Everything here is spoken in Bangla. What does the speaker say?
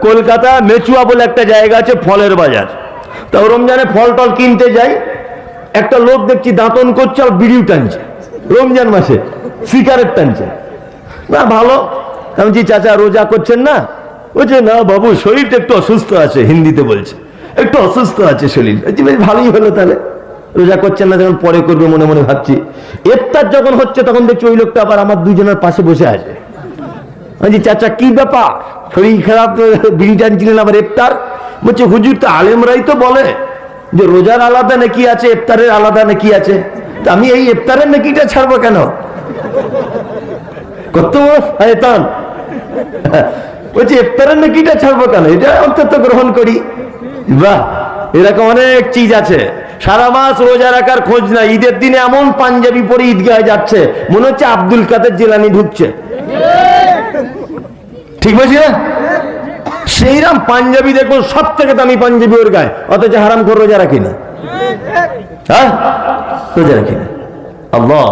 কলকাতা মেচুয়া বলে একটা জায়গা আছে, ফলের বাজার। তা রমজানে ফল টল কিনতে যাই, একটা লোক দেখছি দাঁতন করছে আর বিড়িও টানছে, রমজান মাসে সিগারেট টানছে। না ভালো, আমি বলছি চাচা রোজা করছেন না? বলছে না বাবু, শরীরটা একটু অসুস্থ আছে, হিন্দিতে বলছে, একটু অসুস্থ আছে শরীর। বেশ ভালোই হলো তাহলে, রোজা করছেন না যখন পরে করবে মনে মনে ভাবছি। ইফতার যখন হচ্ছে তখন দেখছি ওই লোকটা আবার আমার দুজনের পাশে বসে আছে। বলছি চাচা কি ব্যাপার, শরীর খারাপ, বিড়ি টানছিলেন আবার ইফতার? বলছে হুজুর তো আলেমরাই তো বলে যে রোজার আলাদা নাকি আছে, ইফতারের আলাদা নাকি আছে, তা আমি এই ইফতারের নাকিটা ছাড়বো কেন? কত শয়তান! বলছি ইফতারের নাকিটা ছাড়বো কেন, এটা অন্তত গ্রহণ করি। বাহ, এরকম অনেক চিজ আছে। সারা মাস রোজা রাখার খোঁজ নাই, ঈদের দিনে এমন পাঞ্জাবি পরে ঈদগাহে যাচ্ছে মনে হচ্ছে আব্দুল কাদের জিলানী ঢুকছে। ঠিক বলছি না? সেইরাম পাঞ্জাবি দেখবো, সব থেকে দামি পাঞ্জাবি ওর গায়ে, অথচ হারাম করে রোজা রাখি না। হ্যাঁ, রোজা রাখি না। আল্লাহ